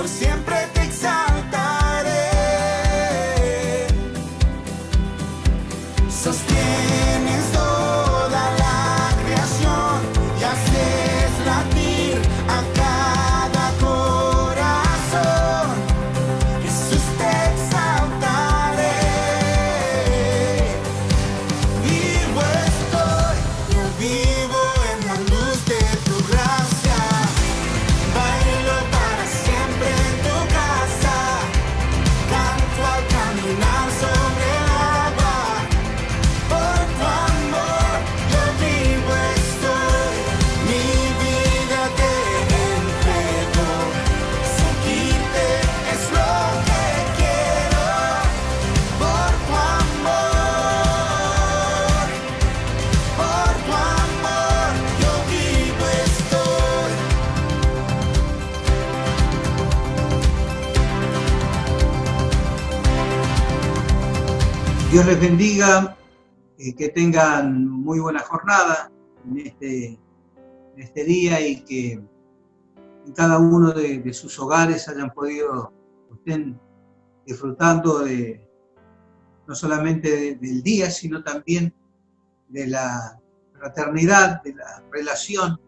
por siempre te exaltaré. Sostienes toda la creación y haces latir a cada corazón. Jesús, te exaltaré. Vivo estoy, yo vivo en la luz de tu gracia. Bailo para siempre en tu casa. Canto al caminar sobre el agua. Por tu amor yo vivo estoy. Mi vida te entrego. Seguirte es lo que quiero. Por tu amor yo vivo estoy. Dios les bendiga, que tengan muy buena jornada en este día y que en cada uno de sus hogares hayan podido, estén disfrutando no solamente del día, sino también de la fraternidad, de la relación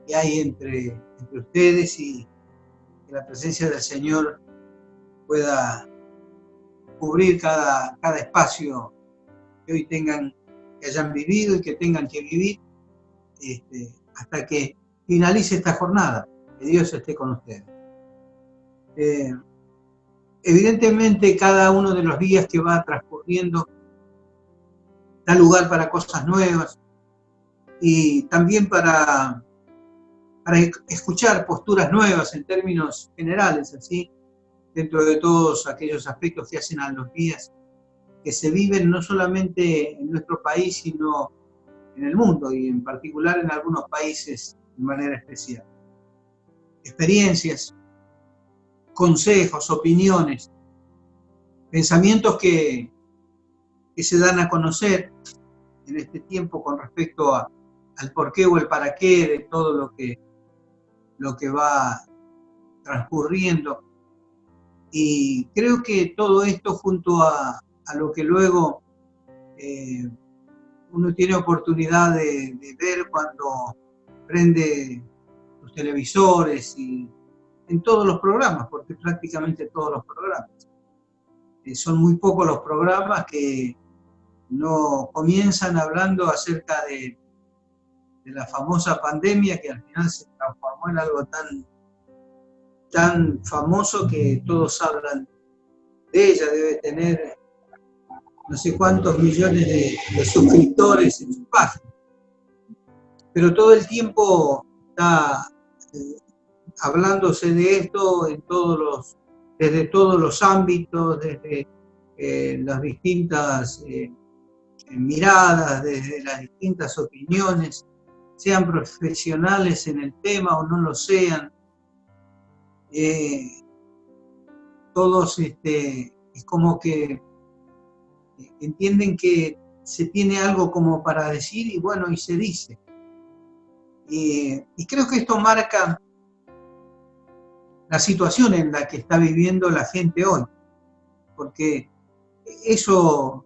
que hay entre ustedes, y que la presencia del Señor pueda cubrir cada espacio que hoy que hayan vivido y que tengan que vivir, hasta que finalice esta jornada. Que Dios esté con ustedes. Evidentemente, cada uno de los días que va transcurriendo da lugar para cosas nuevas y también para escuchar posturas nuevas en términos generales, así, dentro de todos aquellos aspectos que hacen a los días que se viven no solamente en nuestro país, sino en el mundo, y en particular en algunos países de manera especial. Experiencias, consejos, opiniones, pensamientos que se dan a conocer en este tiempo con respecto al porqué o el para qué de todo lo que va transcurriendo. Y creo que todo esto, junto a lo que luego uno tiene oportunidad de ver cuando prende los televisores y en todos los programas, porque prácticamente todos los programas. Son muy pocos los programas que no comienzan hablando acerca de la famosa pandemia, que al final se transformó en algo tan famoso que todos hablan de ella. Debe tener no sé cuántos millones de suscriptores en su página. Pero todo el tiempo está hablándose de esto desde todos los ámbitos, desde las distintas miradas, desde las distintas opiniones, sean profesionales en el tema o no lo sean. Todos es como que entienden que se tiene algo como para decir y bueno, y se dice. Y creo que esto marca la situación en la que está viviendo la gente hoy, porque eso,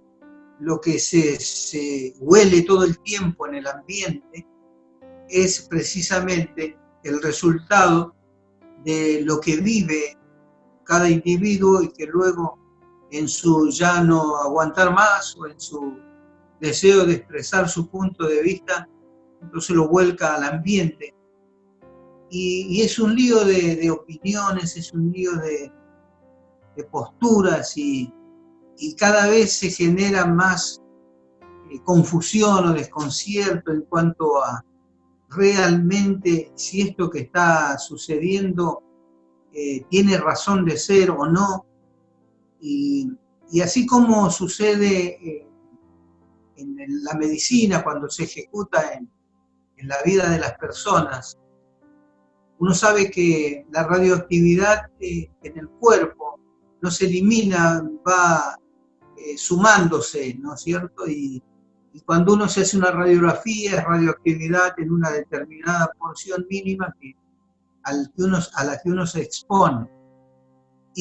lo que se huele todo el tiempo en el ambiente, es precisamente el resultado de lo que vive cada individuo, y que luego, en su ya no aguantar más o en su deseo de expresar su punto de vista, entonces lo vuelca al ambiente. Y es un lío de opiniones, es un lío de posturas, y cada vez se genera más confusión o desconcierto en cuanto a realmente si esto que está sucediendo tiene razón de ser o no. Y así como sucede en la medicina, cuando se ejecuta en la vida de las personas, uno sabe que la radioactividad en el cuerpo no se elimina, va sumándose, ¿no es cierto? Y cuando uno se hace una radiografía, es radioactividad en una determinada porción mínima a la que uno se expone.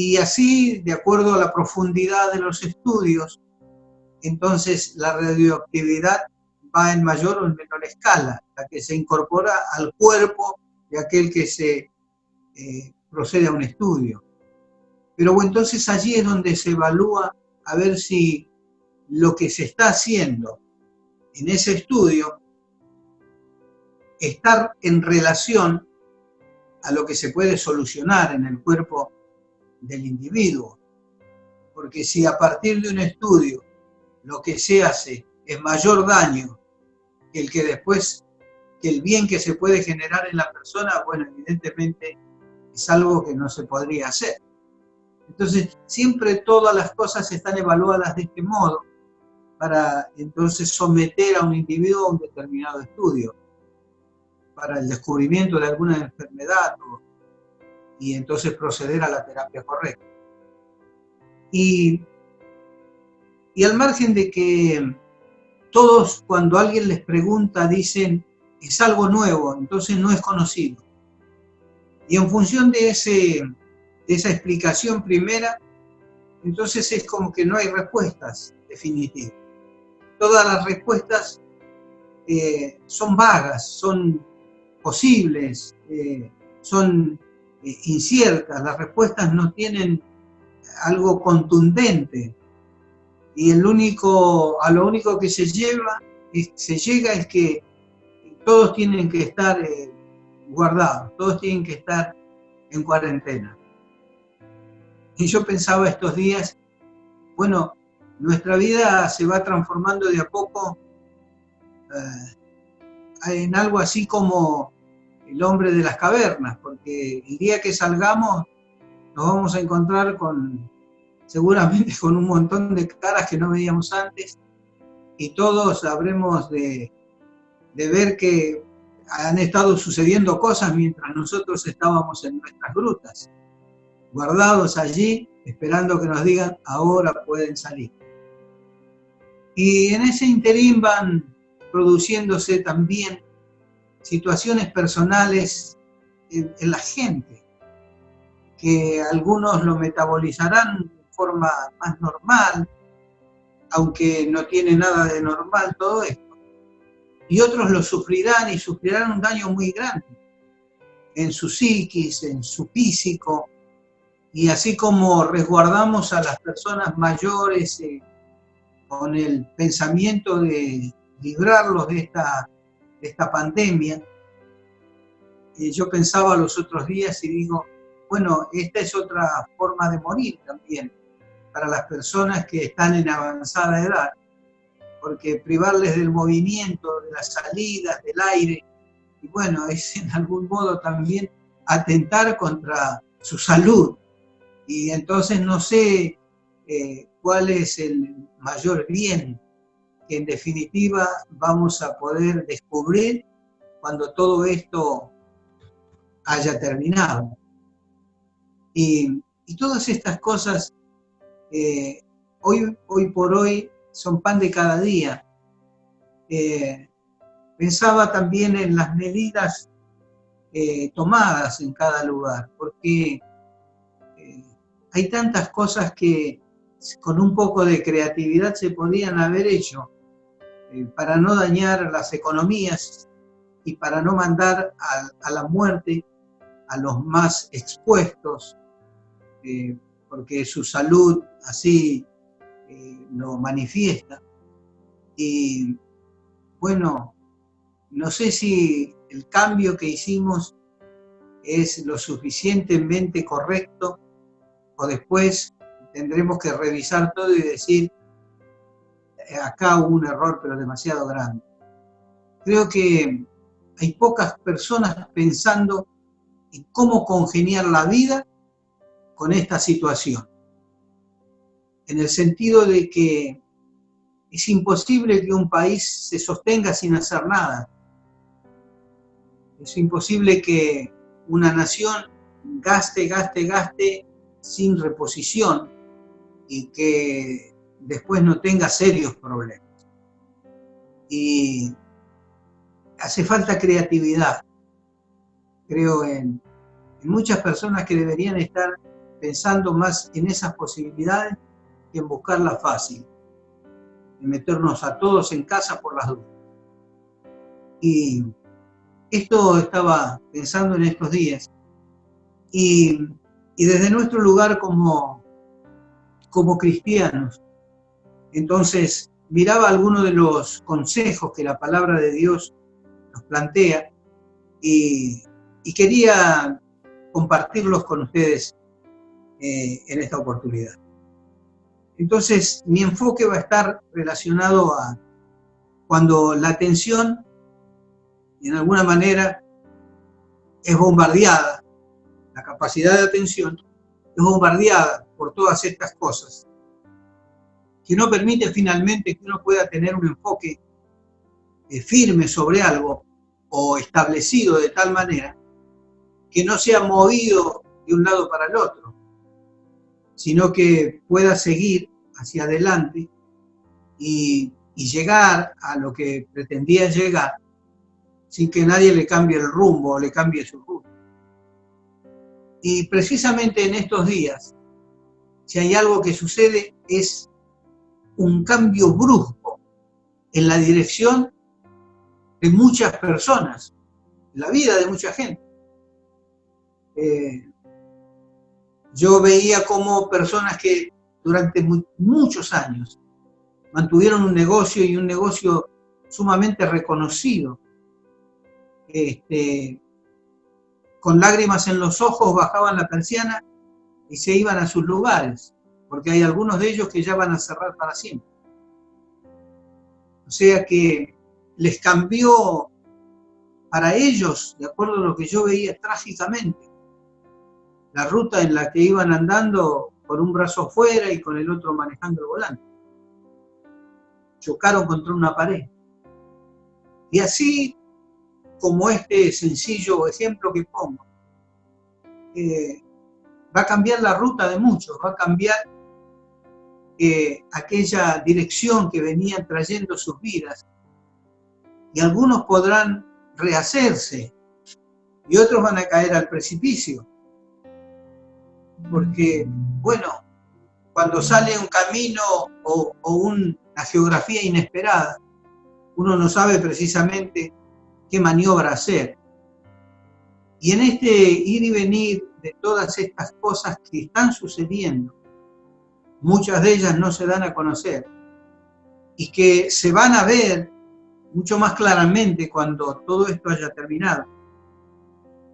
Y así, de acuerdo a la profundidad de los estudios, entonces la radioactividad va en mayor o en menor escala, la que se incorpora al cuerpo de aquel que se procede a un estudio. Pero bueno, entonces allí es donde se evalúa a ver si lo que se está haciendo en ese estudio está en relación a lo que se puede solucionar en el cuerpo del individuo. Porque si a partir de un estudio lo que se hace es mayor daño que el que después, que el bien que se puede generar en la persona, bueno, evidentemente es algo que no se podría hacer. Entonces, siempre todas las cosas están evaluadas de este modo para entonces someter a un individuo a un determinado estudio, para el descubrimiento de alguna enfermedad y entonces proceder a la terapia correcta. Y al margen de que todos, cuando alguien les pregunta, dicen, es algo nuevo, entonces no es conocido. Y en función de esa explicación primera, entonces es como que no hay respuestas definitivas. Todas las respuestas son vagas, son posibles, son inciertas, las respuestas no tienen algo contundente. Y a lo único que se llega es que todos tienen que estar guardados, todos tienen que estar en cuarentena. Y yo pensaba estos días, bueno, nuestra vida se va transformando de a poco en algo así como el hombre de las cavernas, porque el día que salgamos nos vamos a encontrar seguramente con un montón de caras que no veíamos antes, y todos habremos de ver que han estado sucediendo cosas mientras nosotros estábamos en nuestras grutas, guardados allí, esperando que nos digan, ahora pueden salir. Y en ese interín van produciéndose también situaciones personales en la gente, que algunos lo metabolizarán de forma más normal, aunque no tiene nada de normal todo esto. Y otros lo sufrirán y sufrirán un daño muy grande en su psiquis, en su físico, y así como resguardamos a las personas mayores con el pensamiento de librarlos de esta pandemia, yo pensaba los otros días y digo, bueno, esta es otra forma de morir también para las personas que están en avanzada edad, porque privarles del movimiento, de las salidas, del aire, y bueno, es en algún modo también atentar contra su salud. Y entonces no sé cuál es el mayor bien que en definitiva vamos a poder descubrir cuando todo esto haya terminado. Y todas estas cosas hoy por hoy son pan de cada día. Pensaba también en las medidas tomadas en cada lugar, porque hay tantas cosas que con un poco de creatividad se podían haber hecho para no dañar las economías y para no mandar a la muerte a los más expuestos, porque su salud así lo manifiesta. Y bueno, no sé si el cambio que hicimos es lo suficientemente correcto o después tendremos que revisar todo y decir, acá hubo un error pero demasiado grande. Creo que hay pocas personas pensando en cómo congeniar la vida con esta situación. En el sentido de que es imposible que un país se sostenga sin hacer nada. Es imposible que una nación gaste sin reposición y que después no tenga serios problemas. Y hace falta creatividad. Creo en muchas personas que deberían estar pensando más en esas posibilidades que en buscar la fácil, en meternos a todos en casa por las dudas. Y esto estaba pensando en estos días, y desde nuestro lugar como cristianos, entonces miraba algunos de los consejos que la palabra de Dios nos plantea y quería compartirlos con ustedes en esta oportunidad. Entonces, mi enfoque va a estar relacionado a cuando la atención, en alguna manera, es bombardeada, la capacidad de atención es bombardeada por todas estas cosas, que no permite finalmente que uno pueda tener un enfoque firme sobre algo o establecido de tal manera que no sea movido de un lado para el otro, sino que pueda seguir hacia adelante y llegar a lo que pretendía llegar sin que nadie le cambie el rumbo o le cambie su rumbo. Y precisamente en estos días, si hay algo que sucede, es un cambio brusco en la dirección de muchas personas, en la vida de mucha gente. Yo veía como personas que durante muchos años mantuvieron un negocio y un negocio sumamente reconocido, con lágrimas en los ojos bajaban la persiana y se iban a sus lugares, porque hay algunos de ellos que ya van a cerrar para siempre. O sea que les cambió para ellos, de acuerdo a lo que yo veía trágicamente, la ruta en la que iban andando con un brazo fuera y con el otro manejando el volante. Chocaron contra una pared. Y así como este sencillo ejemplo que pongo, va a cambiar la ruta de muchos, va a cambiar aquella dirección que venían trayendo sus vidas. Y algunos podrán rehacerse y otros van a caer al precipicio. Porque, bueno, cuando sale un camino o una geografía inesperada, uno no sabe precisamente qué maniobra hacer. Y en este ir y venir de todas estas cosas que están sucediendo, muchas de ellas no se dan a conocer y que se van a ver mucho más claramente cuando todo esto haya terminado.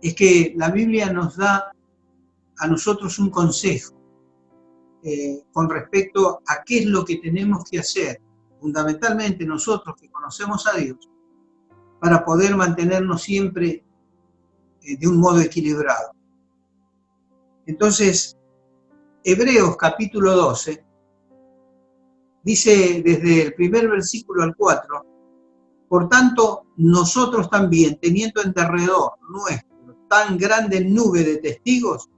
Es que la Biblia nos da a nosotros un consejo con respecto a qué es lo que tenemos que hacer, fundamentalmente nosotros que conocemos a Dios, para poder mantenernos siempre de un modo equilibrado. Entonces, Hebreos capítulo 12, dice desde el primer versículo al 4, por tanto, nosotros también, teniendo en derredor nuestro tan grande nube de testigos,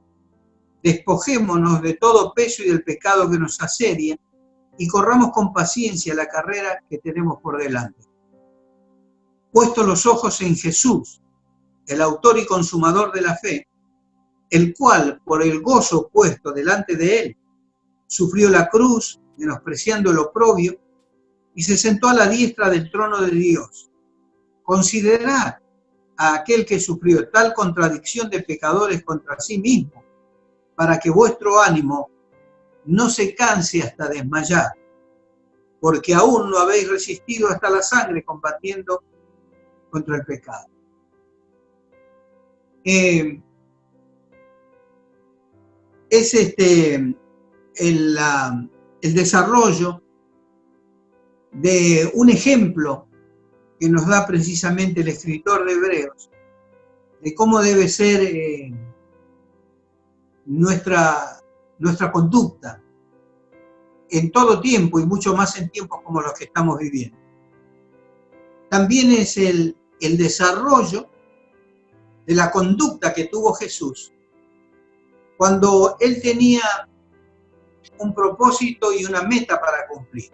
despojémonos de todo peso y del pecado que nos asedia y corramos con paciencia la carrera que tenemos por delante. Puesto los ojos en Jesús, el autor y consumador de la fe, el cual, por el gozo puesto delante de él, sufrió la cruz, menospreciando el oprobio, y se sentó a la diestra del trono de Dios. Considerad a aquel que sufrió tal contradicción de pecadores contra sí mismo, para que vuestro ánimo no se canse hasta desmayar, porque aún no habéis resistido hasta la sangre combatiendo contra el pecado. Es el desarrollo de un ejemplo que nos da precisamente el escritor de Hebreos, de cómo debe ser nuestra conducta en todo tiempo y mucho más en tiempos como los que estamos viviendo. También es el desarrollo de la conducta que tuvo Jesús cuando él tenía un propósito y una meta para cumplir.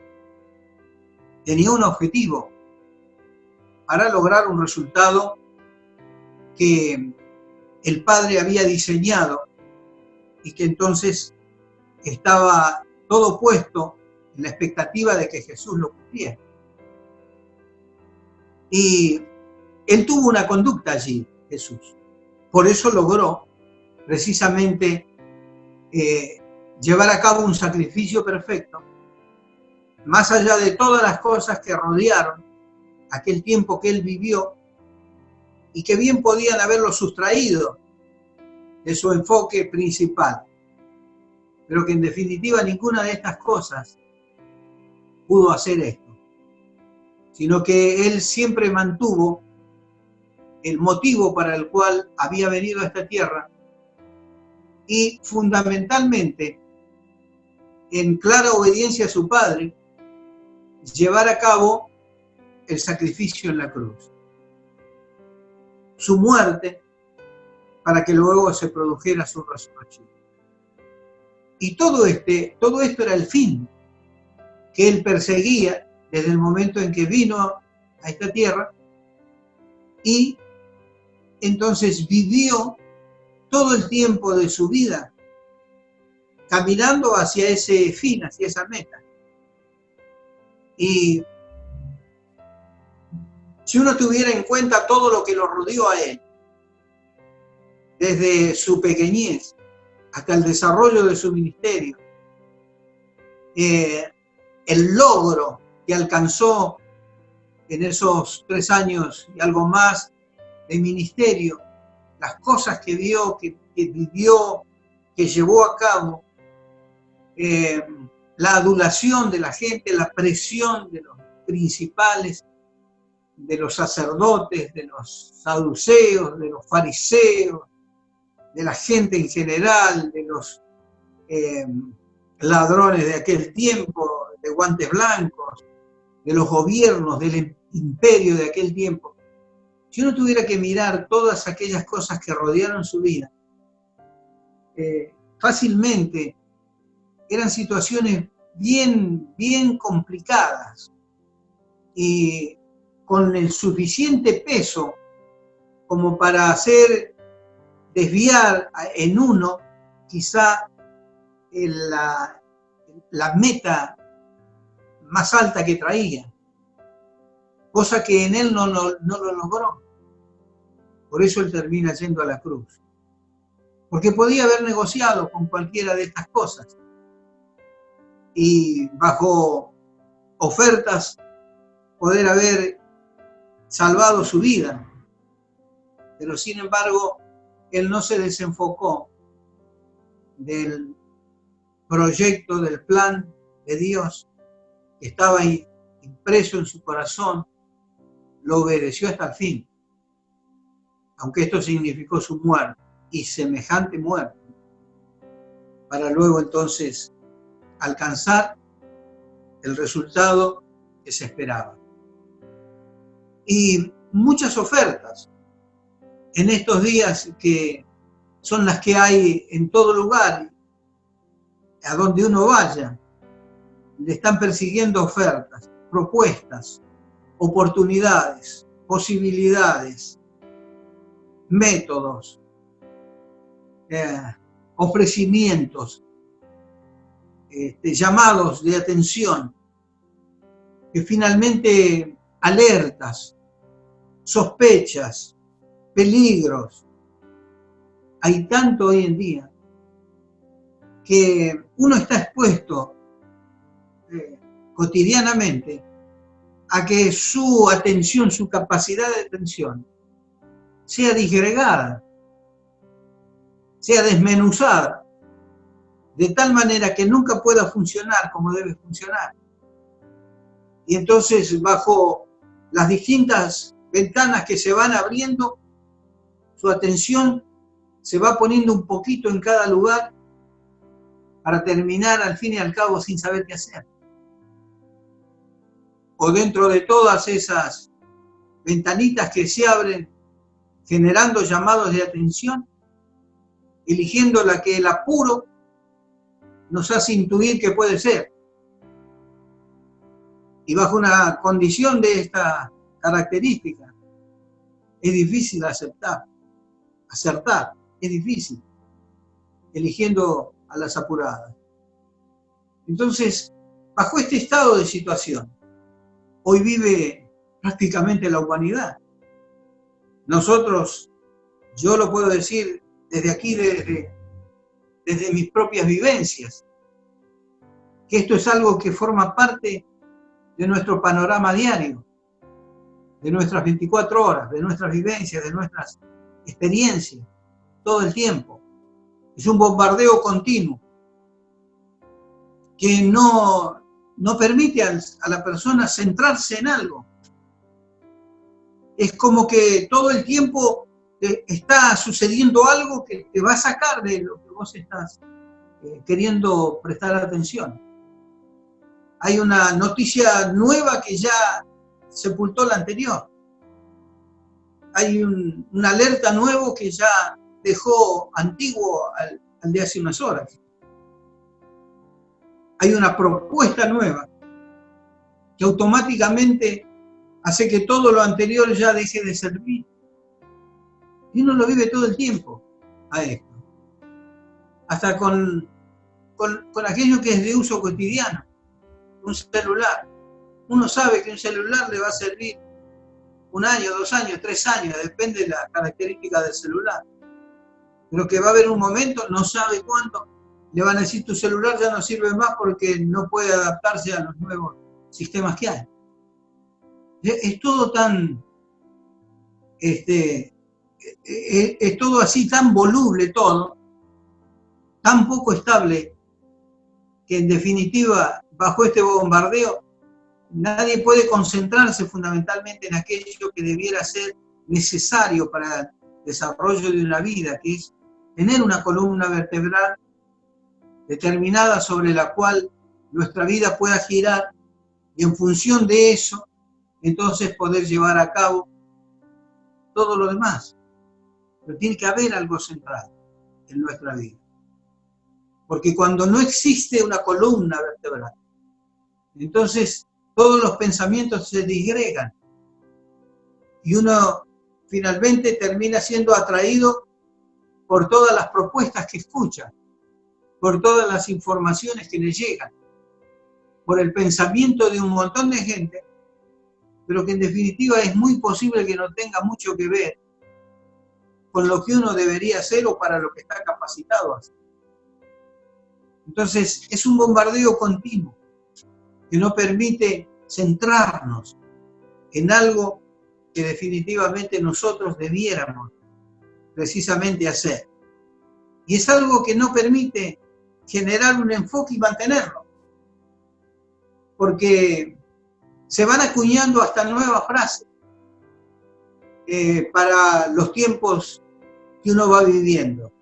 Tenía un objetivo para lograr un resultado que el Padre había diseñado y que entonces estaba todo puesto en la expectativa de que Jesús lo cumpliera. Y él tuvo una conducta allí, Jesús. Por eso logró precisamente llevar a cabo un sacrificio perfecto, más allá de todas las cosas que rodearon aquel tiempo que él vivió y que bien podían haberlo sustraído de su enfoque principal, pero que en definitiva ninguna de estas cosas pudo hacer esto, sino que él siempre mantuvo el motivo para el cual había venido a esta tierra y fundamentalmente, en clara obediencia a su Padre, llevar a cabo el sacrificio en la cruz, su muerte, para que luego se produjera su resurrección. Y todo esto era el fin que él perseguía desde el momento en que vino a esta tierra y entonces vivió todo el tiempo de su vida caminando hacia ese fin, hacia esa meta. Y si uno tuviera en cuenta todo lo que lo rodeó a él, desde su pequeñez hasta el desarrollo de su ministerio, el logro que alcanzó en esos 3 años y algo más de ministerio, las cosas que vio, que vivió, que llevó a cabo, la adulación de la gente, la presión de los principales, de los sacerdotes, de los saduceos, de los fariseos, de la gente en general, de los ladrones de aquel tiempo, de guantes blancos, de los gobiernos, del imperio de aquel tiempo. Si uno tuviera que mirar todas aquellas cosas que rodearon su vida, fácilmente eran situaciones bien complicadas y con el suficiente peso como para hacer desviar en uno quizá la meta más alta que traía, cosa que en él no lo logró. Por eso él termina yendo a la cruz, porque podía haber negociado con cualquiera de estas cosas y bajo ofertas poder haber salvado su vida, pero sin embargo él no se desenfocó del proyecto, del plan de Dios que estaba ahí impreso en su corazón, lo obedeció hasta el fin, aunque esto significó su muerte y semejante muerte, para luego entonces alcanzar el resultado que se esperaba. Y muchas ofertas en estos días que son las que hay en todo lugar, a donde uno vaya, le están persiguiendo ofertas, propuestas, oportunidades, posibilidades, métodos, ofrecimientos, llamados de atención, que finalmente alertas, sospechas, peligros. Hay tanto hoy en día que uno está expuesto cotidianamente a que su atención, su capacidad de atención sea disgregada, sea desmenuzada, de tal manera que nunca pueda funcionar como debe funcionar. Y entonces, bajo las distintas ventanas que se van abriendo, su atención se va poniendo un poquito en cada lugar para terminar al fin y al cabo sin saber qué hacer. O dentro de todas esas ventanitas que se abren, generando llamados de atención, eligiendo la que el apuro nos hace intuir que puede ser. Y bajo una condición de esta característica, es difícil acertar, es difícil. eligiendo a las apuradas. Entonces, bajo este estado de situación, hoy vive prácticamente la humanidad. Nosotros, yo lo puedo decir desde aquí, desde mis propias vivencias, que esto es algo que forma parte de nuestro panorama diario, de nuestras 24 horas, de nuestras vivencias, de nuestras experiencias, todo el tiempo. Es un bombardeo continuo que no permite a la persona centrarse en algo. Es como que todo el tiempo está sucediendo algo que te va a sacar de lo que vos estás queriendo prestar atención. Hay una noticia nueva que ya sepultó la anterior. Hay una alerta nuevo que ya dejó antiguo al de hace unas horas. Hay una propuesta nueva que automáticamente hace que todo lo anterior ya deje de servir. Y uno lo vive todo el tiempo a esto. Hasta con aquello que es de uso cotidiano. Un celular. Uno sabe que un celular le va a servir 1 año, 2 años, 3 años, depende de la característica del celular. Pero que va a haber un momento, no sabe cuándo, le van a decir tu celular ya no sirve más porque no puede adaptarse a los nuevos sistemas que hay. Es todo tan, es todo así, tan voluble todo, tan poco estable, que en definitiva, bajo este bombardeo, nadie puede concentrarse fundamentalmente en aquello que debiera ser necesario para el desarrollo de una vida, que es tener una columna vertebral determinada sobre la cual nuestra vida pueda girar y en función de eso, entonces poder llevar a cabo todo lo demás. Pero tiene que haber algo central en nuestra vida. Porque cuando no existe una columna vertebral, entonces todos los pensamientos se disgregan y uno finalmente termina siendo atraído por todas las propuestas que escucha, por todas las informaciones que le llegan, por el pensamiento de un montón de gente, pero que en definitiva es muy posible que no tenga mucho que ver con lo que uno debería hacer o para lo que está capacitado a hacer. Entonces es un bombardeo continuo que no permite centrarnos en algo que definitivamente nosotros debiéramos precisamente hacer. Y es algo que no permite generar un enfoque y mantenerlo. Porque se van acuñando hasta nuevas frases para los tiempos que uno va viviendo.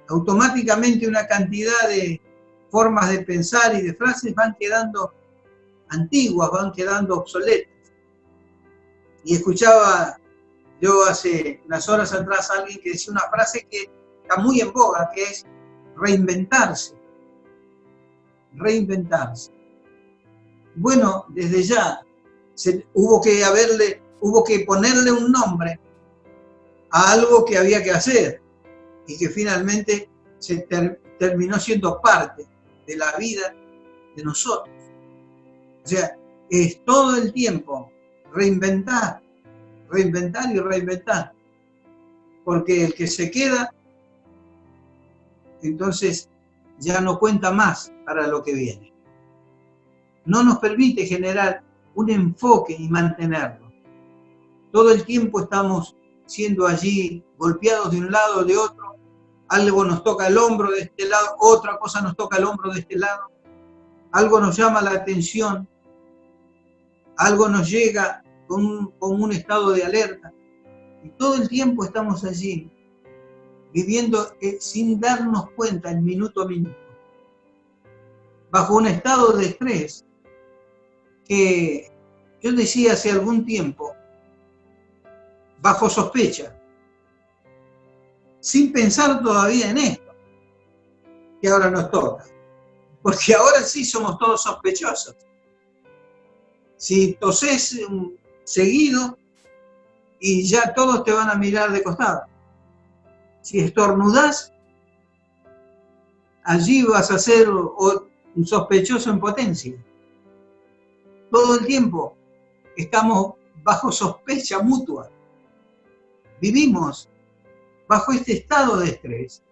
Automáticamente una cantidad de formas de pensar y de frases van quedando antiguas, van quedando obsoletas. Y escuchaba yo hace unas horas atrás a alguien que decía una frase que está muy en boga, que es reinventarse. Reinventarse. Bueno, desde ya hubo que ponerle un nombre a algo que había que hacer y que finalmente se terminó siendo parte de la vida de nosotros. O sea, es todo el tiempo reinventar, reinventar y reinventar. Porque el que se queda, entonces ya no cuenta más para lo que viene. No nos permite generar un enfoque y mantenerlo. Todo el tiempo estamos siendo allí golpeados de un lado o de otro. Algo nos toca el hombro de este lado, otra cosa nos toca el hombro de este lado. Algo nos llama la atención, algo nos llega con un estado de alerta. Y todo el tiempo estamos allí, viviendo sin darnos cuenta, el minuto a minuto, bajo un estado de estrés que yo decía hace algún tiempo, bajo sospecha, sin pensar todavía en esto, que ahora nos toca. Porque ahora sí somos todos sospechosos. Si tosés seguido y ya todos te van a mirar de costado. Si estornudás, allí vas a ser un sospechoso en potencia. Todo el tiempo estamos bajo sospecha mutua. Vivimos bajo este estado de estrés,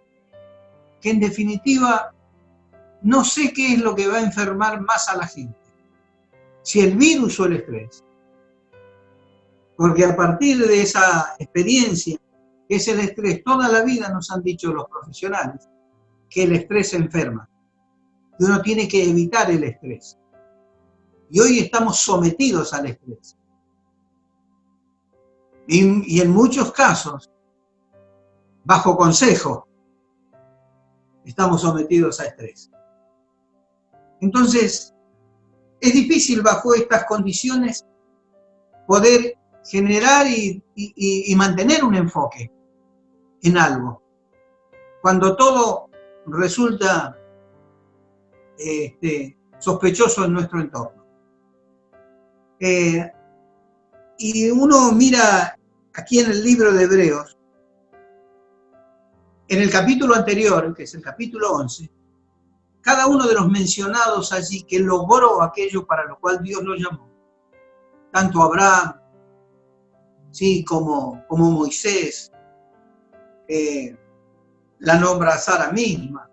que en definitiva no sé qué es lo que va a enfermar más a la gente, si el virus o el estrés. Porque a partir de esa experiencia, que es el estrés, toda la vida nos han dicho los profesionales que el estrés enferma, que uno tiene que evitar el estrés. Y hoy estamos sometidos al estrés. Y en muchos casos, bajo consejo, estamos sometidos a estrés. Entonces, es difícil bajo estas condiciones poder generar y mantener un enfoque en algo, cuando todo resulta sospechoso en nuestro entorno. Y uno mira aquí en el libro de Hebreos, en el capítulo anterior, que es el capítulo 11, cada uno de los mencionados allí que logró aquello para lo cual Dios lo llamó, tanto Abraham, sí, como Moisés, la nombra a Sara misma,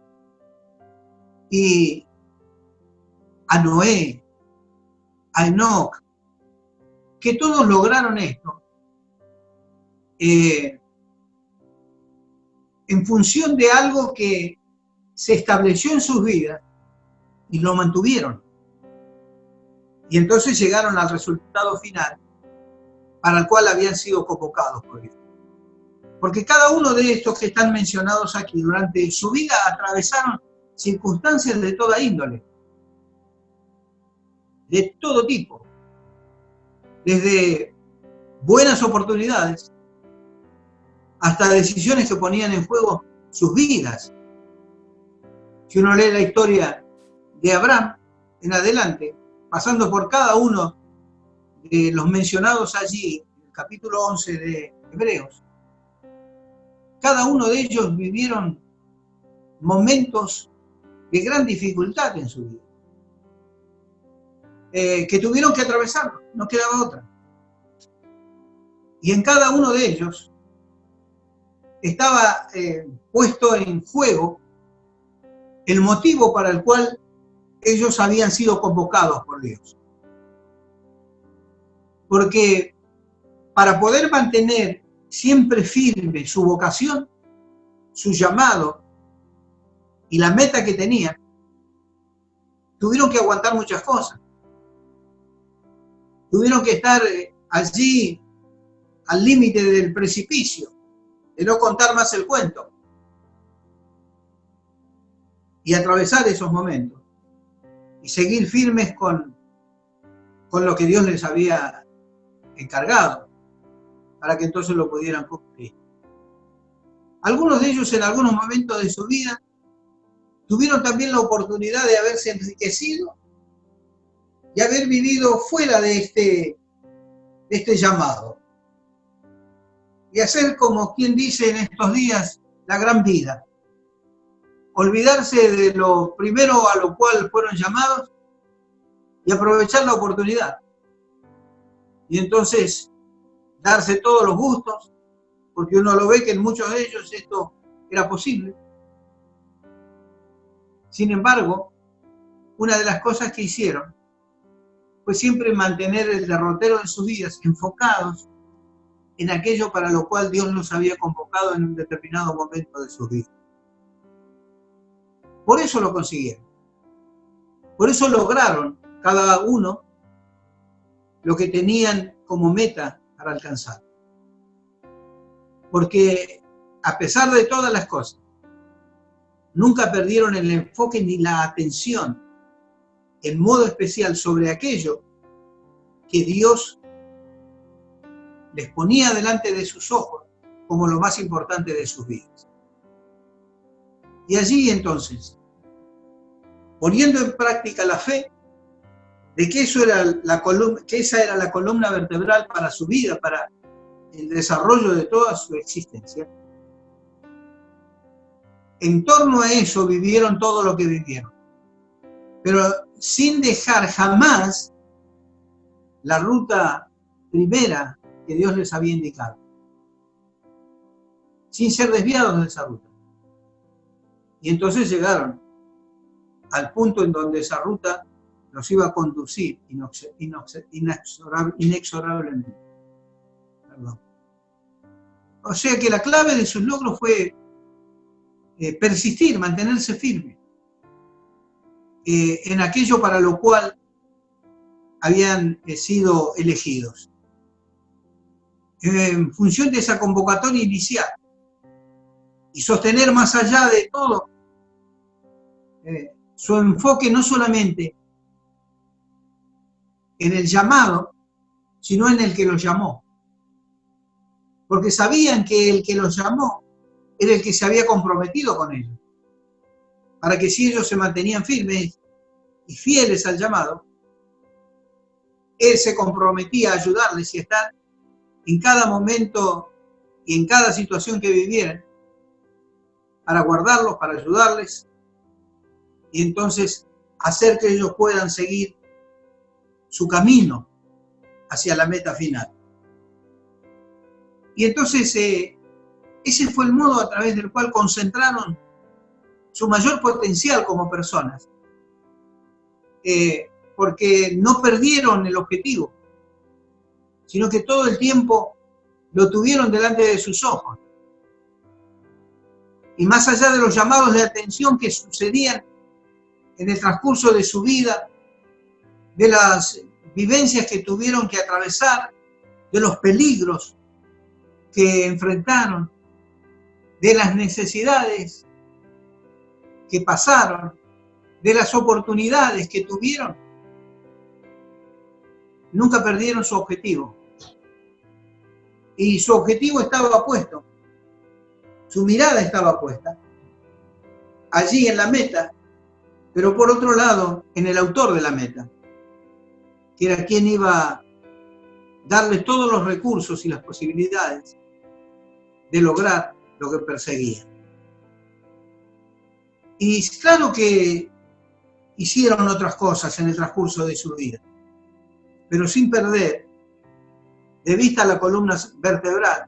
y a Noé, a Enoc, que todos lograron esto en función de algo que se estableció en sus vidas y lo mantuvieron. Y entonces llegaron al resultado final para el cual habían sido convocados por Dios. Porque cada uno de estos que están mencionados aquí durante su vida atravesaron circunstancias de toda índole, de todo tipo, desde buenas oportunidades hasta decisiones que ponían en juego sus vidas. Si uno lee la historia de Abraham en adelante, pasando por cada uno de los mencionados allí, en el capítulo 11 de Hebreos, cada uno de ellos vivieron momentos de gran dificultad en su vida, que tuvieron que atravesarlo, no quedaba otra. Y en cada uno de ellos estaba puesto en juego el motivo para el cual ellos habían sido convocados por Dios. Porque para poder mantener siempre firme su vocación, su llamado y la meta que tenían, tuvieron que aguantar muchas cosas. Tuvieron que estar allí al límite del precipicio, de no contar más el cuento, y atravesar esos momentos y seguir firmes con lo que Dios les había encargado para que entonces lo pudieran cumplir. Algunos de ellos en algunos momentos de su vida tuvieron también la oportunidad de haberse enriquecido y haber vivido fuera de este llamado y hacer, como quien dice en estos días, la gran vida. Olvidarse de lo primero a lo cual fueron llamados y aprovechar la oportunidad. Y entonces darse todos los gustos, porque uno lo ve que en muchos de ellos esto era posible. Sin embargo, una de las cosas que hicieron fue siempre mantener el derrotero de sus vidas enfocados en aquello para lo cual Dios los había convocado en un determinado momento de sus vidas. Por eso lo consiguieron. Por eso lograron cada uno lo que tenían como meta para alcanzar. Porque a pesar de todas las cosas, nunca perdieron el enfoque ni la atención en modo especial sobre aquello que Dios les ponía delante de sus ojos como lo más importante de sus vidas. Y allí entonces, poniendo en práctica la fe de que esa era la columna vertebral para su vida, para el desarrollo de toda su existencia, en torno a eso vivieron todo lo que vivieron, pero sin dejar jamás la ruta primera que Dios les había indicado, sin ser desviados de esa ruta. Y entonces llegaron al punto en donde esa ruta los iba a conducir inexorablemente. Perdón. O sea que la clave de sus logros fue persistir, mantenerse firme en aquello para lo cual habían sido elegidos. En función de esa convocatoria inicial y sostener más allá de todo su enfoque no solamente en el llamado, sino en el que los llamó. Porque sabían que el que los llamó era el que se había comprometido con ellos. Para que si ellos se mantenían firmes y fieles al llamado, Él se comprometía a ayudarles y a estar en cada momento y en cada situación que vivieran, para guardarlos, para ayudarles, y entonces hacer que ellos puedan seguir su camino hacia la meta final. Y entonces ese fue el modo a través del cual concentraron su mayor potencial como personas, porque no perdieron el objetivo, sino que todo el tiempo lo tuvieron delante de sus ojos. Y más allá de los llamados de atención que sucedían en el transcurso de su vida, de las vivencias que tuvieron que atravesar, de los peligros que enfrentaron, de las necesidades que pasaron, de las oportunidades que tuvieron, nunca perdieron su objetivo. Y su objetivo estaba puesto, su mirada estaba puesta allí en la meta, pero por otro lado, en el autor de la meta, que era quien iba a darle todos los recursos y las posibilidades de lograr lo que perseguía. Y claro que hicieron otras cosas en el transcurso de su vida, pero sin perder de vista la columna vertebral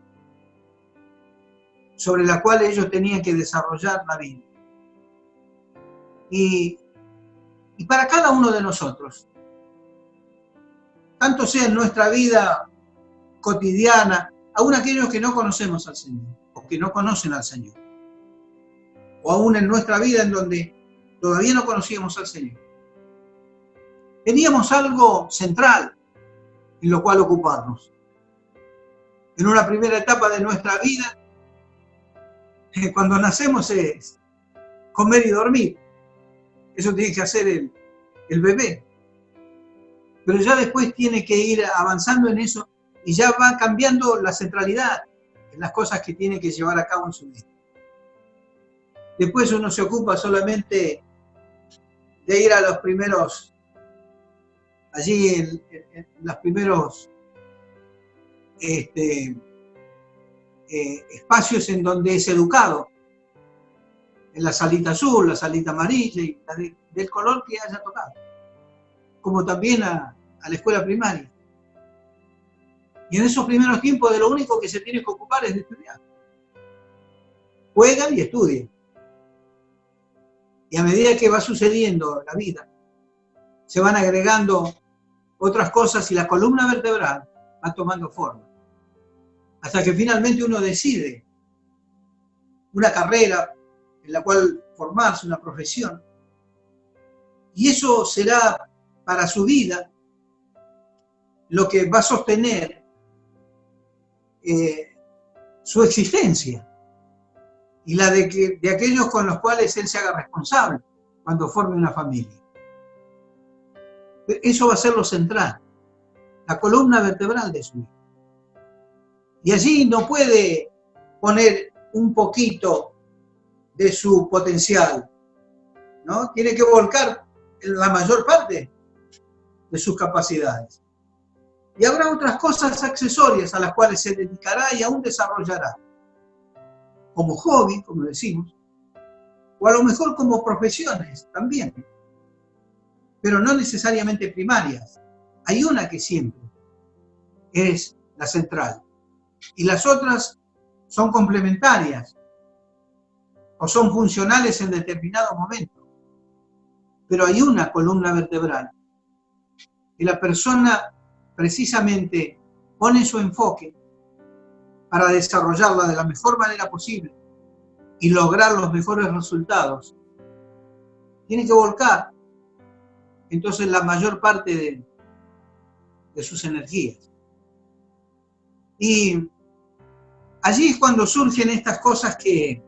sobre la cual ellos tenían que desarrollar la vida. Y para cada uno de nosotros, tanto sea en nuestra vida cotidiana, aún aquellos que no conocemos al Señor, o que no conocen al Señor, o aún en nuestra vida en donde todavía no conocíamos al Señor, teníamos algo central en lo cual ocuparnos. En una primera etapa de nuestra vida, cuando nacemos es comer y dormir. Eso tiene que hacer el bebé. Pero ya después tiene que ir avanzando en eso y ya va cambiando la centralidad en las cosas que tiene que llevar a cabo en su vida. Después uno se ocupa solamente de ir a los primeros, allí en los primeros espacios en donde es educado, en la salita azul, la salita amarilla y del color que haya tocado, como también a la escuela primaria. Y en esos primeros tiempos de lo único que se tiene que ocupar es de estudiar. Juegan y estudian. Y a medida que va sucediendo la vida, se van agregando otras cosas y la columna vertebral va tomando forma. Hasta que finalmente uno decide una carrera en la cual formarse, una profesión. Y eso será para su vida lo que va a sostener su existencia y la de aquellos con los cuales él se haga responsable cuando forme una familia. Eso va a ser lo central, la columna vertebral de su vida. Y allí no puede poner un poquito de su potencial, ¿no? Tiene que volcar la mayor parte de sus capacidades. Y habrá otras cosas accesorias a las cuales se dedicará y aún desarrollará, como hobby, como decimos, o a lo mejor como profesiones también, pero no necesariamente primarias. Hay una que siempre es la central, y las otras son complementarias o son funcionales en determinado momento. Pero hay una columna vertebral que la persona precisamente pone su enfoque para desarrollarla de la mejor manera posible y lograr los mejores resultados. Tiene que volcar entonces la mayor parte de sus energías. Y allí es cuando surgen estas cosas de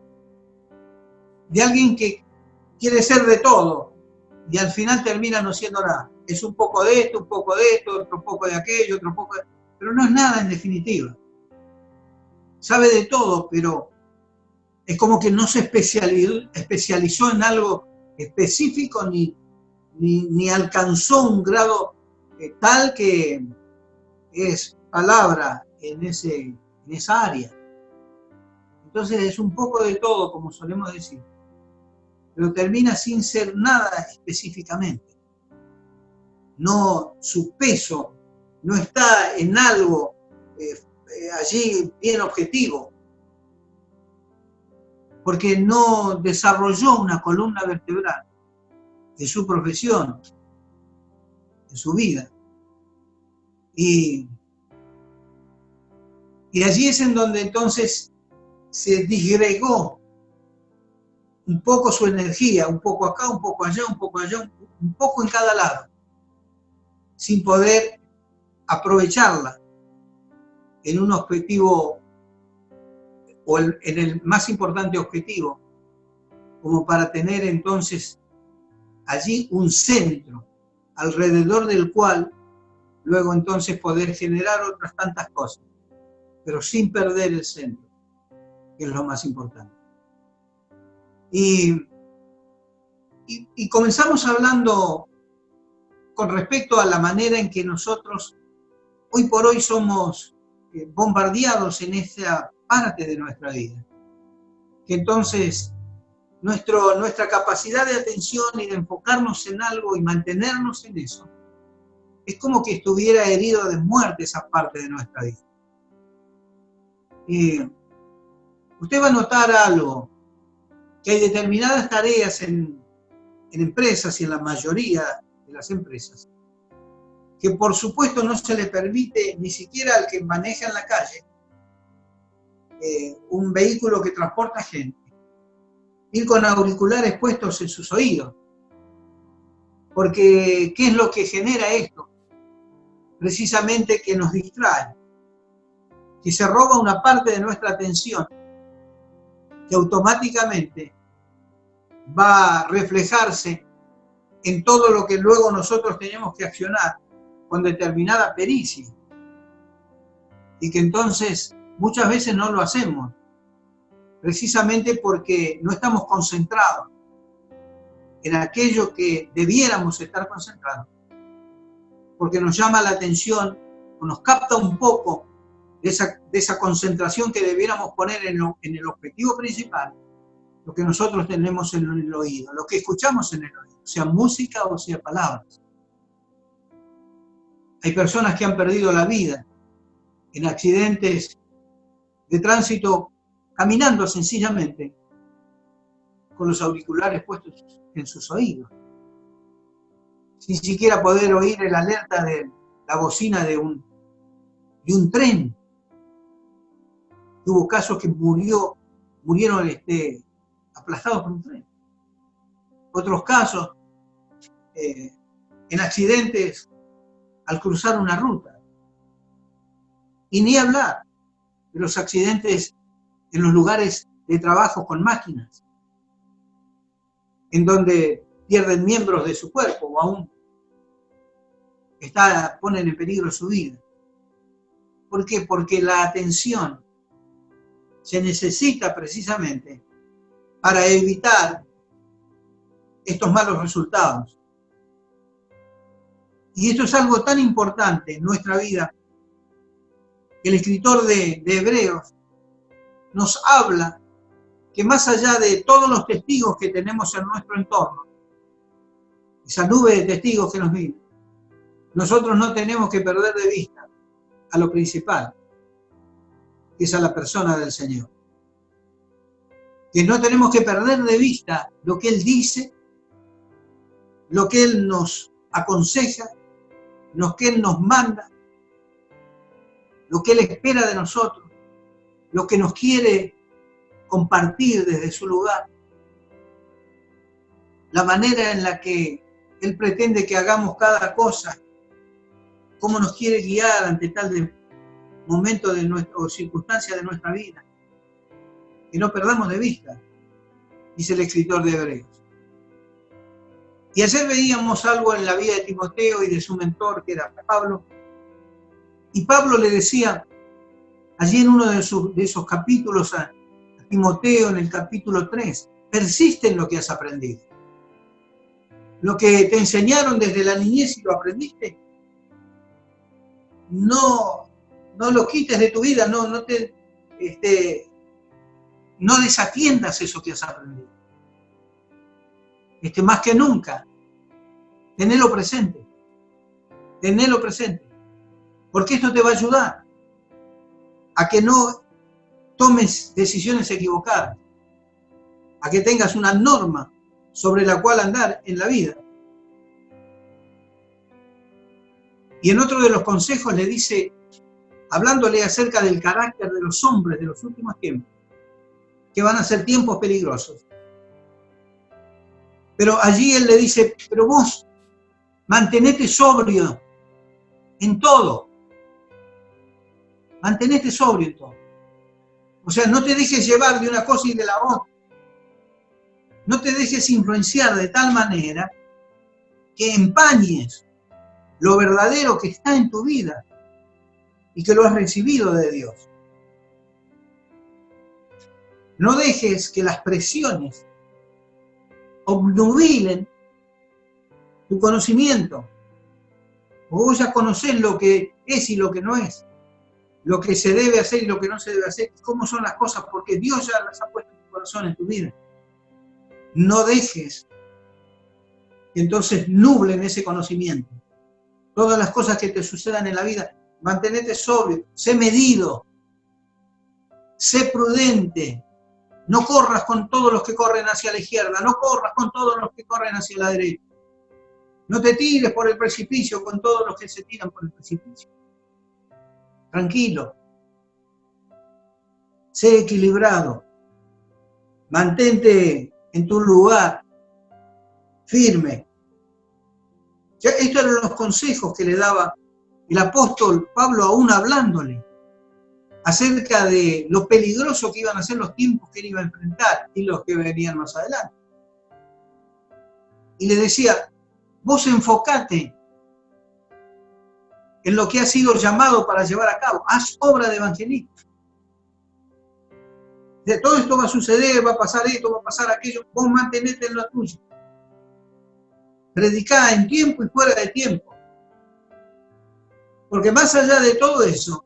alguien que quiere ser de todo y al final termina no siendo nada. Es un poco de esto, otro poco de aquello, otro poco de... Pero no es nada en definitiva. Sabe de todo, pero es como que no se especializó en algo específico ni alcanzó un grado tal que es palabra en esa área. Entonces es un poco de todo, como solemos decir, pero termina sin ser nada específicamente. No, su peso no está en algo allí bien objetivo, porque no desarrolló una columna vertebral de su profesión, de su vida. Y allí es en donde entonces se disgregó un poco su energía, un poco acá, un poco allá, un poco en cada lado, sin poder aprovecharla en un objetivo o en el más importante objetivo, como para tener entonces allí un centro alrededor del cual luego entonces poder generar otras tantas cosas, pero sin perder el centro, que es lo más importante. Y comenzamos hablando con respecto a la manera en que nosotros hoy por hoy somos bombardeados en esta parte de nuestra vida. Que entonces nuestra capacidad de atención y de enfocarnos en algo y mantenernos en eso, es como que estuviera herido de muerte esa parte de nuestra vida. Usted va a notar algo, que hay determinadas tareas en empresas y en la mayoría de las empresas, que por supuesto no se le permite ni siquiera al que maneja en la calle un vehículo que transporta gente, ir con auriculares puestos en sus oídos. Porque, ¿qué es lo que genera esto? Precisamente que nos distrae, que se roba una parte de nuestra atención, que automáticamente va a reflejarse en todo lo que luego nosotros tenemos que accionar con determinada pericia. Y que entonces muchas veces no lo hacemos, precisamente porque no estamos concentrados en aquello que debiéramos estar concentrados, porque nos llama la atención o nos capta un poco de esa concentración que debiéramos poner en el objetivo principal, lo que nosotros tenemos en el oído, lo que escuchamos en el oído, sea música o sea palabras. Hay personas que han perdido la vida en accidentes de tránsito caminando sencillamente con los auriculares puestos en sus oídos, sin siquiera poder oír el alerta de la bocina de un tren. Hubo casos que murieron aplastados por un tren. Otros casos en accidentes al cruzar una ruta. Y ni hablar de los accidentes en los lugares de trabajo con máquinas, en donde pierden miembros de su cuerpo o aún ponen en peligro su vida. ¿Por qué? Porque la atención se necesita precisamente para evitar estos malos resultados. Y esto es algo tan importante en nuestra vida que el escritor de Hebreos nos habla que más allá de todos los testigos que tenemos en nuestro entorno, esa nube de testigos que nos vive, nosotros no tenemos que perder de vista a lo principal, que es a la persona del Señor. Que no tenemos que perder de vista lo que Él dice, lo que Él nos aconseja, lo que Él nos manda, lo que Él espera de nosotros, lo que nos quiere compartir desde su lugar, la manera en la que Él pretende que hagamos cada cosa, cómo nos quiere guiar ante tal momento o circunstancia de nuestra vida. Que no perdamos de vista, dice el escritor de Hebreos. Y ayer veíamos algo en la vida de Timoteo y de su mentor, que era Pablo. Y Pablo le decía, allí en uno de esos capítulos a Timoteo, en el capítulo 3, persiste en lo que has aprendido. Lo que te enseñaron desde la niñez y lo aprendiste, no lo quites de tu vida, no desatiendas eso que has aprendido. Más que nunca, tenelo presente, porque esto te va a ayudar a que no tomes decisiones equivocadas, a que tengas una norma sobre la cual andar en la vida. Y en otro de los consejos le dice, hablándole acerca del carácter de los hombres de los últimos tiempos, que van a ser tiempos peligrosos. Pero allí él le dice, pero vos mantenete sobrio en todo. Mantenete sobrio en todo. O sea, no te dejes llevar de una cosa y de la otra. No te dejes influenciar de tal manera que empañes lo verdadero que está en tu vida y que lo has recibido de Dios. No dejes que las presiones obnubilen tu conocimiento. Vos ya conocés lo que es y lo que no es, lo que se debe hacer y lo que no se debe hacer, cómo son las cosas, porque Dios ya las ha puesto en tu corazón, en tu vida. No dejes que entonces nublen ese conocimiento. Todas las cosas que te sucedan en la vida, mantenete sobrio, sé medido, sé prudente. No corras con todos los que corren hacia la izquierda, no corras con todos los que corren hacia la derecha. No te tires por el precipicio con todos los que se tiran por el precipicio. Tranquilo. Sé equilibrado. Mantente en tu lugar, firme. Ya estos eran los consejos que le daba el apóstol Pablo, aún hablándole acerca de lo peligroso que iban a ser los tiempos que él iba a enfrentar y los que venían más adelante. Y le decía, vos enfocate en lo que has sido llamado para llevar a cabo, haz obra de evangelista. De todo esto va a suceder, va a pasar esto, va a pasar aquello, vos mantenete en lo tuyo. Predicá en tiempo y fuera de tiempo. Porque más allá de todo eso,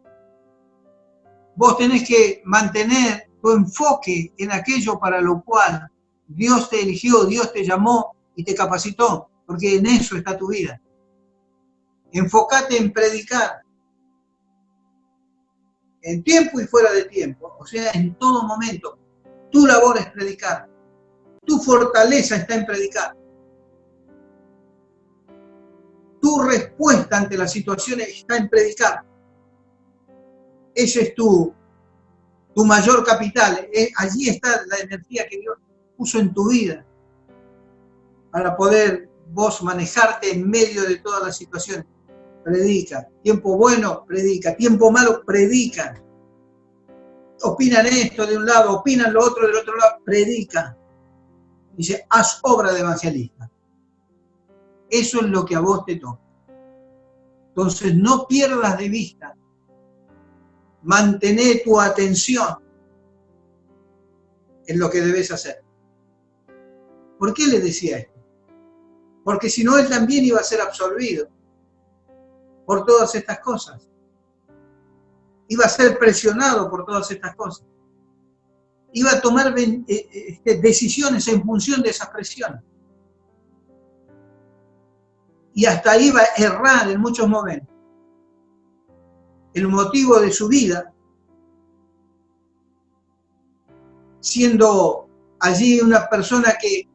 vos tenés que mantener tu enfoque en aquello para lo cual Dios te eligió, Dios te llamó y te capacitó, porque en eso está tu vida. Enfócate en predicar, en tiempo y fuera de tiempo, o sea, en todo momento. Tu labor es predicar, tu fortaleza está en predicar. Tu respuesta ante las situaciones está en predicar. Ese es tu mayor capital. Allí está la energía que Dios puso en tu vida para poder vos manejarte en medio de todas las situaciones. Predica. Tiempo bueno, predica. Tiempo malo, predica. Opinan esto de un lado, opinan lo otro del otro lado, predica. Dice, haz obra de evangelista. Eso es lo que a vos te toca. Entonces no pierdas de vista. Mantén tu atención en lo que debes hacer. ¿Por qué le decía esto? Porque si no, él también iba a ser absorbido por todas estas cosas. Iba a ser presionado por todas estas cosas. iba a tomar decisiones en función de esas presiones. Y hasta iba a errar en muchos momentos. El motivo de su vida, siendo allí una persona que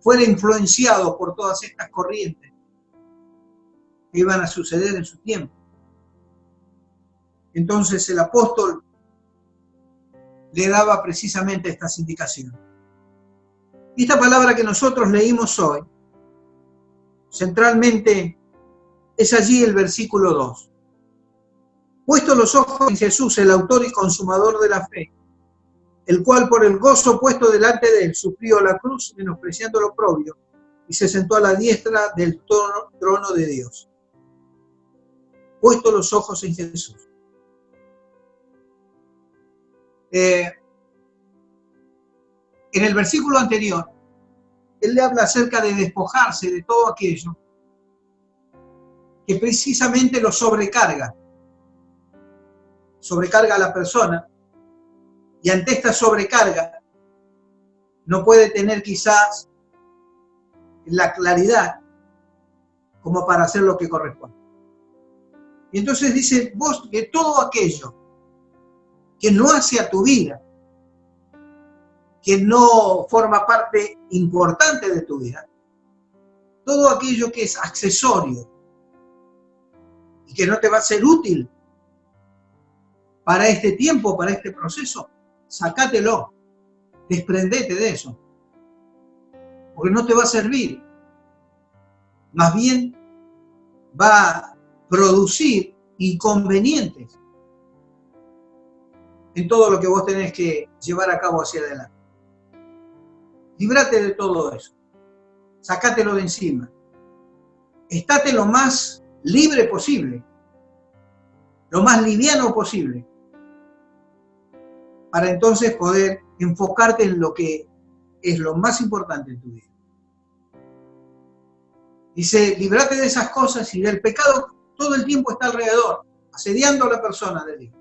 fuera influenciado por todas estas corrientes que iban a suceder en su tiempo. Entonces el apóstol le daba precisamente estas indicaciones. Y esta palabra que nosotros leímos hoy, centralmente, es allí el versículo 2. Puesto los ojos en Jesús, el autor y consumador de la fe, el cual por el gozo puesto delante de él sufrió la cruz, menospreciando lo oprobio, y se sentó a la diestra del trono de Dios. Puesto los ojos en Jesús. En el versículo anterior, él le habla acerca de despojarse de todo aquello que precisamente lo sobrecarga. Sobrecarga a la persona, y ante esta sobrecarga no puede tener quizás la claridad como para hacer lo que corresponde. Y entonces dice, vos, que todo aquello que no hace a tu vida, que no forma parte importante de tu vida, todo aquello que es accesorio y que no te va a ser útil para este tiempo, para este proceso, sacátelo, desprendete de eso, porque no te va a servir. Más bien va a producir inconvenientes en todo lo que vos tenés que llevar a cabo hacia adelante. Líbrate de todo eso, sacátelo de encima, estate lo más libre posible, lo más liviano posible, para entonces poder enfocarte en lo que es lo más importante en tu vida. Dice, líbrate de esas cosas, y del pecado todo el tiempo está alrededor, asediando a la persona de Dios.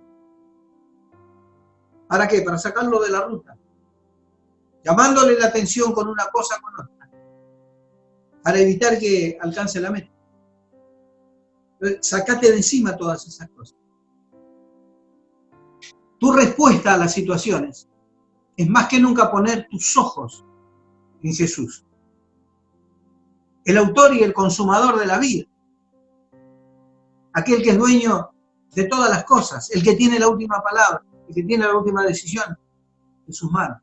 ¿Para qué? Para sacarlo de la ruta, llamándole la atención con una cosa con otra, para evitar que alcance la meta. Entonces, sacate de encima todas esas cosas. Tu respuesta a las situaciones es más que nunca poner tus ojos en Jesús, el autor y el consumador de la vida, aquel que es dueño de todas las cosas, el que tiene la última palabra, el que tiene la última decisión en sus manos.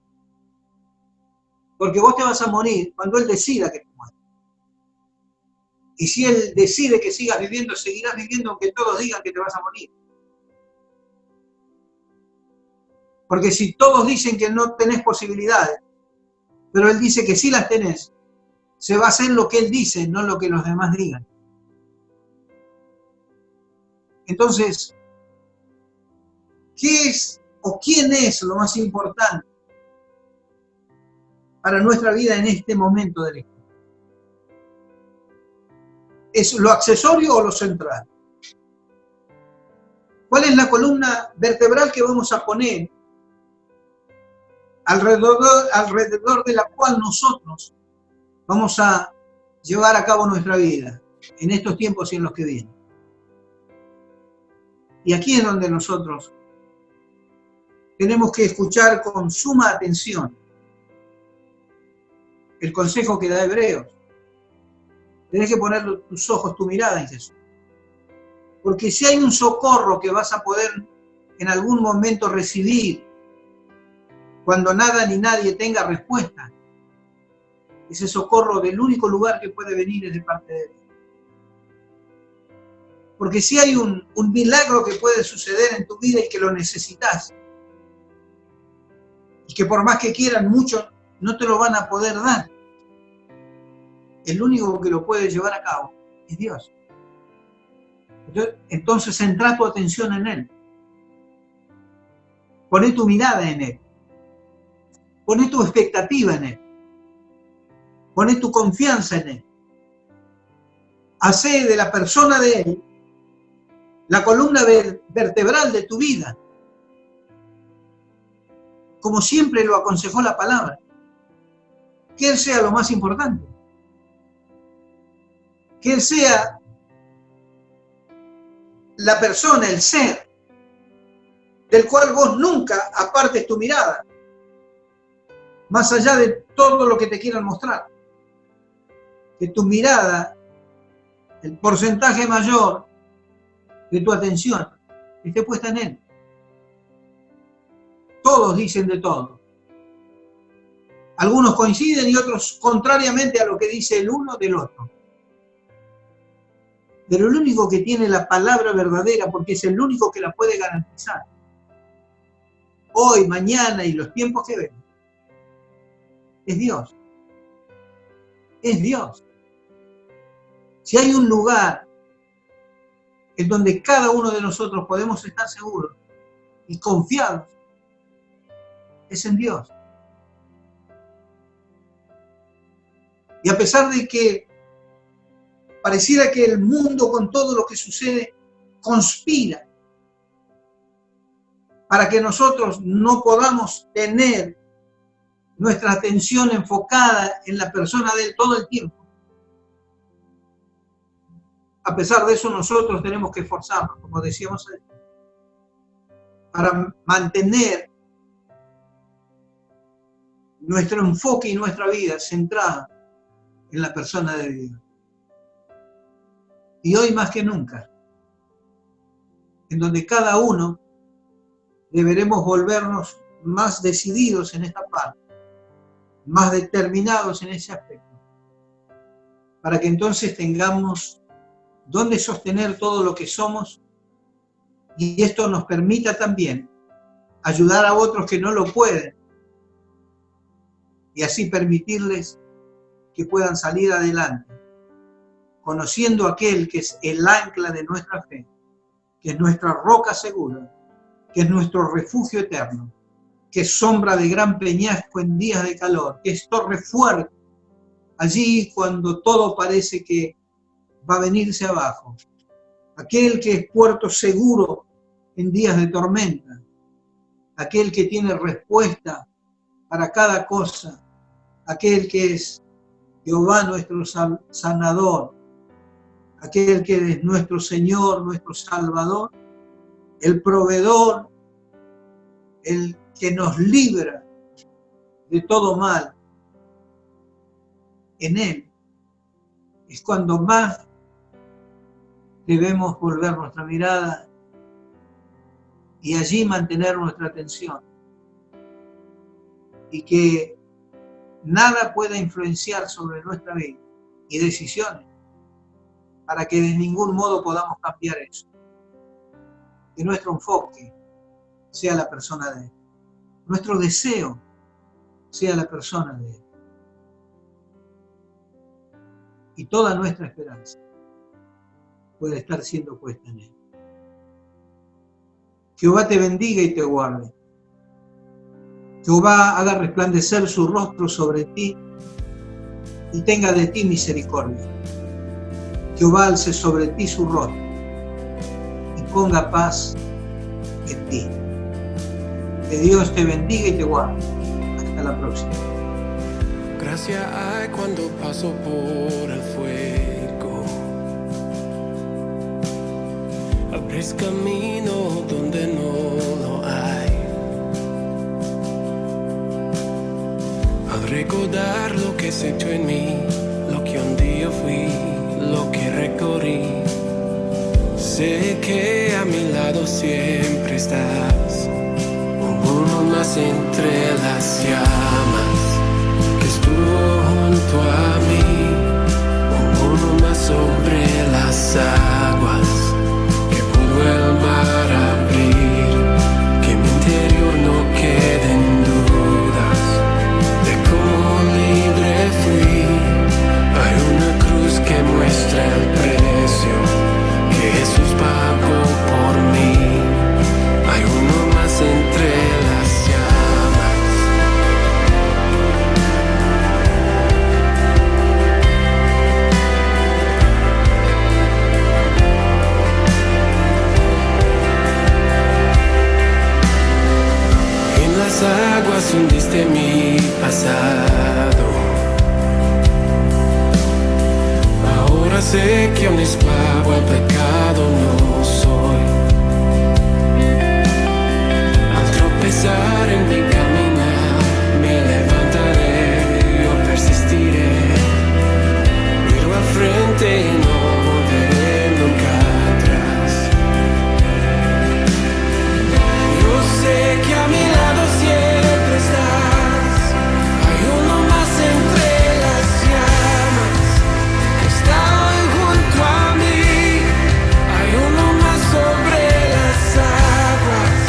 Porque vos te vas a morir cuando Él decida que te mueras. Y si Él decide que sigas viviendo, seguirás viviendo aunque todos digan que te vas a morir. Porque si todos dicen que no tenés posibilidades, pero Él dice que sí las tenés, se va a hacer lo que Él dice, no lo que los demás digan. Entonces, ¿qué es o quién es lo más importante para nuestra vida en este momento de la historia? ¿Es lo accesorio o lo central? ¿Cuál es la columna vertebral que vamos a poner alrededor de la cual nosotros vamos a llevar a cabo nuestra vida en estos tiempos y en los que vienen? Y aquí es donde nosotros tenemos que escuchar con suma atención el consejo que da Hebreos. Tenés que poner tus ojos, tu mirada en Jesús. Porque si hay un socorro que vas a poder en algún momento recibir, cuando nada ni nadie tenga respuesta, ese socorro del único lugar que puede venir es de parte de Dios. Porque si hay un milagro que puede suceder en tu vida y que lo necesitas, y que por más que quieran muchos, no te lo van a poder dar, el único que lo puede llevar a cabo es Dios. Entonces centra tu atención en Él. Poné tu mirada en Él. Poné tu expectativa en Él. Poné tu confianza en Él. Hacé de la persona de Él la columna vertebral de tu vida. como siempre lo aconsejó la palabra, que Él sea lo más importante, que Él sea la persona, el ser, del cual vos nunca apartes tu mirada, más allá de todo lo que te quieran mostrar. Que tu mirada, el porcentaje mayor de tu atención, esté puesta en Él. Todos dicen de todo. Algunos coinciden y otros contrariamente a lo que dice el uno del otro. Pero el único que tiene la palabra verdadera, porque es el único que la puede garantizar, hoy, mañana y los tiempos que ven, es Dios. Es Dios. Si hay un lugar en donde cada uno de nosotros podemos estar seguros y confiados, es en Dios. Y a pesar de que pareciera que el mundo con todo lo que sucede conspira para que nosotros no podamos tener nuestra atención enfocada en la persona de Él todo el tiempo, a pesar de eso nosotros tenemos que esforzarnos, como decíamos ayer, para mantener nuestro enfoque y nuestra vida centrada en la persona de Dios. Y hoy más que nunca, en donde cada uno deberemos volvernos más decididos en esta parte, más determinados en ese aspecto, para que entonces tengamos donde sostener todo lo que somos y esto nos permita también ayudar a otros que no lo pueden y así permitirles que puedan salir adelante, conociendo aquel que es el ancla de nuestra fe, que es nuestra roca segura, que es nuestro refugio eterno, que es sombra de gran peñasco en días de calor, que es torre fuerte, allí cuando todo parece que va a venirse abajo, aquel que es puerto seguro en días de tormenta, aquel que tiene respuesta para cada cosa, aquel que es Jehová nuestro sanador, aquel que es nuestro Señor, nuestro Salvador, el proveedor, el que nos libra de todo mal. En Él es cuando más debemos volver nuestra mirada y allí mantener nuestra atención. Y que nada pueda influenciar sobre nuestra vida y decisiones para que de ningún modo podamos cambiar eso. Que nuestro enfoque sea la persona de Él. Nuestro deseo sea la persona de Él. Y toda nuestra esperanza puede estar siendo puesta en Él. Jehová te bendiga y te guarde. Jehová haga resplandecer su rostro sobre ti y tenga de ti misericordia. Jehová alce sobre ti su rostro y ponga paz en ti. Que Dios te bendiga y te guarde. Hasta la próxima. Gracia hay cuando paso por el fuego. Abres camino donde no lo hay. Al recordar lo que has hecho en mí, lo que un día fui, lo que recorrí, sé que a mi lado siempre estás. Uno más entre las llamas que estuvo junto a mí, uno más sobre las aguas que pudo el mar abrir, que mi interior no quede en dudas de cómo libre fui. Hay una cruz que muestra el precio que Jesús pagó por mí. Hay uno más entre las llamas. En las aguas confundiste mi pasado. Ahora sé que un esclavo al pecado no soy. Al tropezar en mi caminar, me levantaré, yo persistiré. Miro al frente y no volveré nunca atrás. Yo sé que a mi lado siempre estás. Hay uno más entre las llamas que está hoy junto a mí. Hay uno más sobre las aguas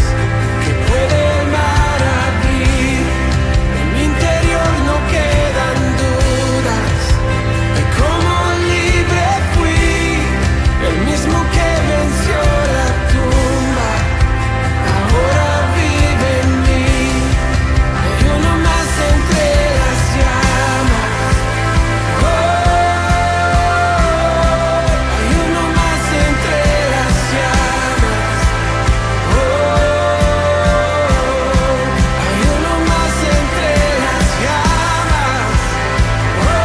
que puede el mar abrir. En mi interior no quedan dudas de cómo libre fui. El mismo que venció la tumba ahora vive en mí. Hay uno más entre las llamas. Oh, hay uno más entre las llamas. Oh, hay uno más entre las llamas. Oh,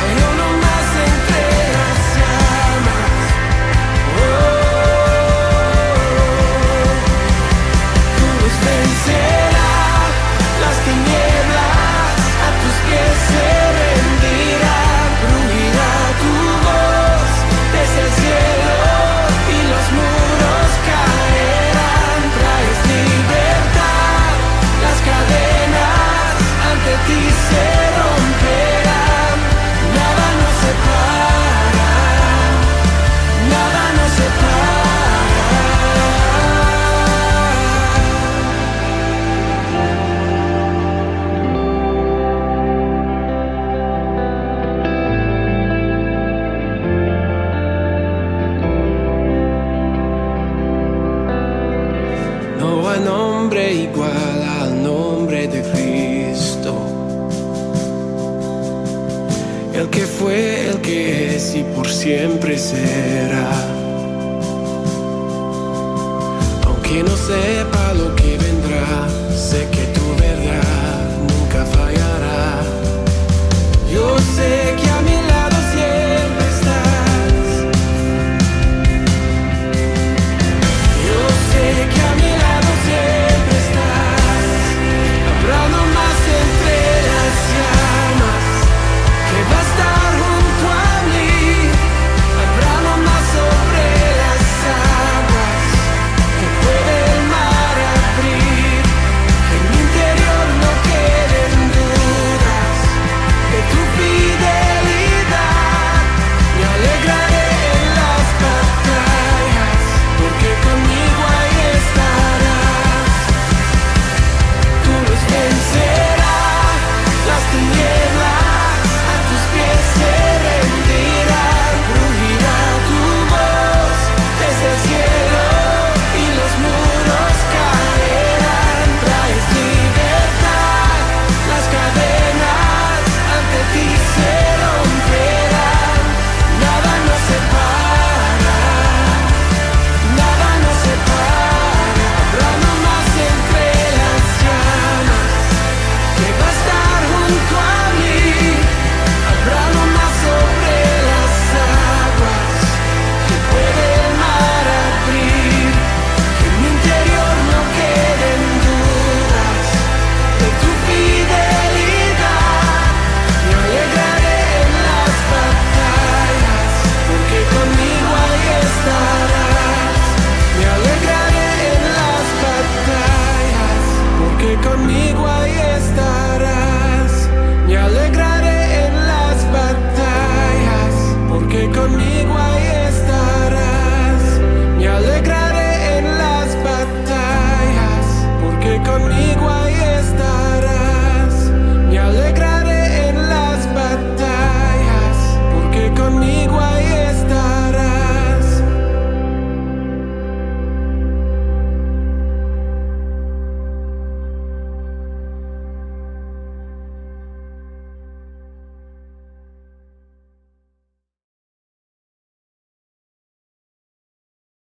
hay uno más entre las llamas. Tu luz vencerá las tinieblas, a tus pies se rendirá, rugirá tu voz desde el cielo y los muros caerán. Traes libertad, las cadenas ante ti se romperán. Nada nos separa, nada nos separa. No hay nombre igual al nombre de Cristo. El que fue, el que es y por siempre será. Aunque no sepa lo que vendrá, sé que